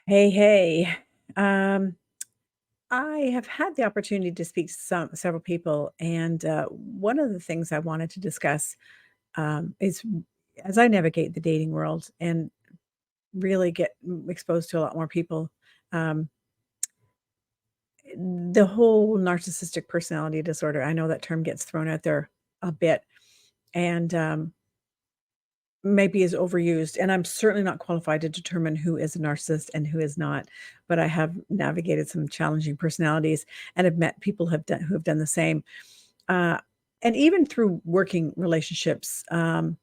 Hey, hey. Um, I have had the opportunity to speak to several people, and one of the things I wanted to discuss is as I navigate the dating world and really get exposed to a lot more people, um, the whole narcissistic personality disorder. I know that term gets thrown out there a bit, and maybe is overused, and I'm certainly not qualified to determine who is a narcissist and who is not, but I have navigated some challenging personalities and have met people who have done the same. Uh, and even through working relationships, and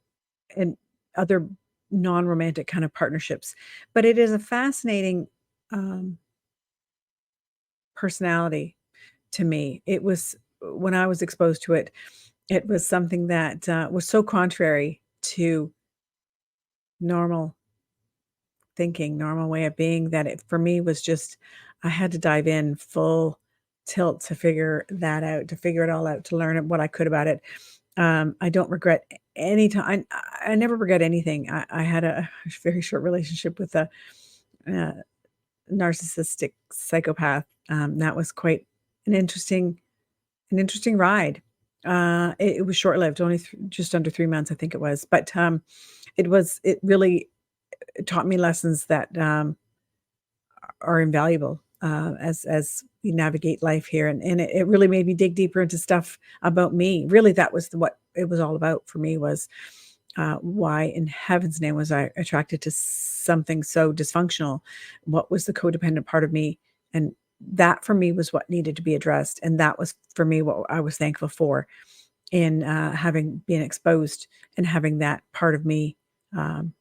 other non-romantic kind of partnerships. But it is a fascinating, um, personality to me. It was when I was exposed to it, it was something that, was so contrary to normal thinking, normal way of being that it for me was just I had to dive in full tilt to figure that out, to figure it all out, to learn what I could about it. I don't regret any time. I never regret anything. I had a very short relationship with a, uh, narcissistic psychopath. That was quite an interesting ride. It was short lived, only just under 3 months, I think it was. But it really taught me lessons that are invaluable, as we navigate life here, and it really made me dig deeper into stuff about me. Really, that was what it was all about for me was, why in heaven's name was I attracted to something so dysfunctional? What was the codependent part of me? And that for me was what needed to be addressed, and that was for me what I was thankful for in, having been exposed and having that part of me, um,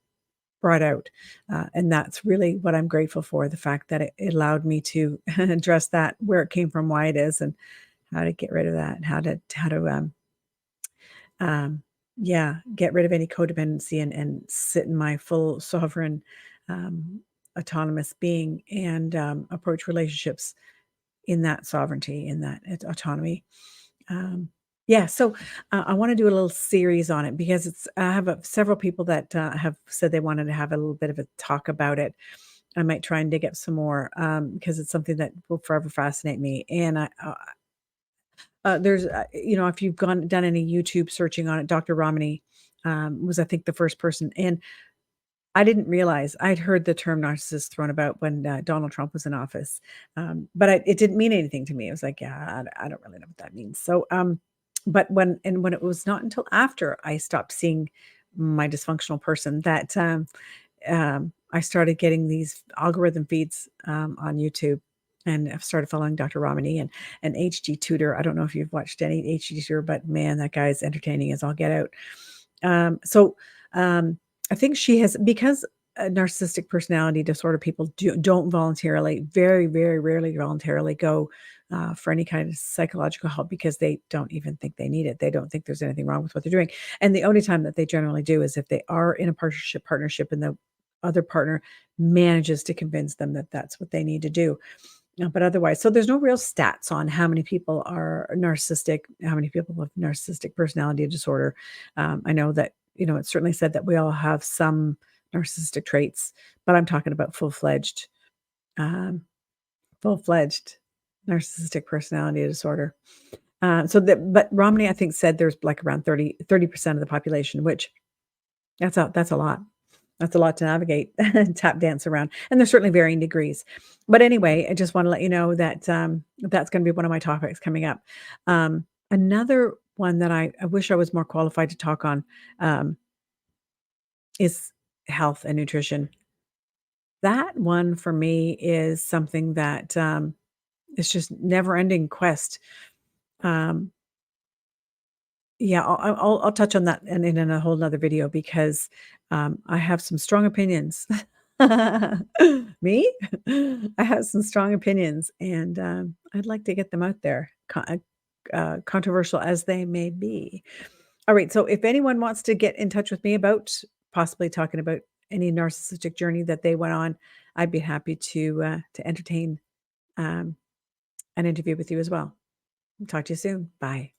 brought out, and that's really what I'm grateful for, the fact that it allowed me to address that, where it came from, why it is, and how to get rid of that, and um, yeah, get rid of any codependency and sit in my full sovereign, um, autonomous being and, approach relationships in that sovereignty, in that autonomy. Um, yeah, so I want to do a little series on it because I have several people that have said they wanted to have a little bit of a talk about it. I might try and dig up some more because it's something that will forever fascinate me. And if you've done any YouTube searching on it, Dr. Romney was, I think, the first person. And I didn't realize I'd heard the term narcissist thrown about when Donald Trump was in office, but it didn't mean anything to me. It was like, yeah, I don't really know what that means. So, but when it was not until after I stopped seeing my dysfunctional person that I started getting these algorithm feeds on YouTube. And I've started following Dr. Ramani and HG Tutor. I don't know if you've watched any HG Tutor, but man, that guy's entertaining as all get out. So I think she has because narcissistic personality disorder people don't voluntarily, very, very rarely voluntarily go for any kind of psychological help because they don't even think they need it. They don't think there's anything wrong with what they're doing. And the only time that they generally do is if they are in a partnership and the other partner manages to convince them that that's what they need to do. But otherwise, so there's no real stats on how many people are narcissistic, how many people have narcissistic personality disorder. I know that, it's certainly said that we all have some narcissistic traits, but I'm talking about um, full-fledged narcissistic personality disorder. But Romney, I think, said there's like around 30% of the population, which that's a lot. That's a lot to navigate and tap dance around, and there's certainly varying degrees. But anyway, I just wanna let you know that, that's gonna be one of my topics coming up. Another one that I wish I was more qualified to talk on, um, is health and nutrition. That one for me is something that, is just never-ending quest. Um, yeah, I'll touch on that in a whole 'nother video because, I have some strong opinions. Me? I have some strong opinions, and, I'd like to get them out there, controversial as they may be. Alright, so if anyone wants to get in touch with me about possibly talking about any narcissistic journey that they went on, I'd be happy to entertain, um, an interview with you as well. Talk to you soon. Bye.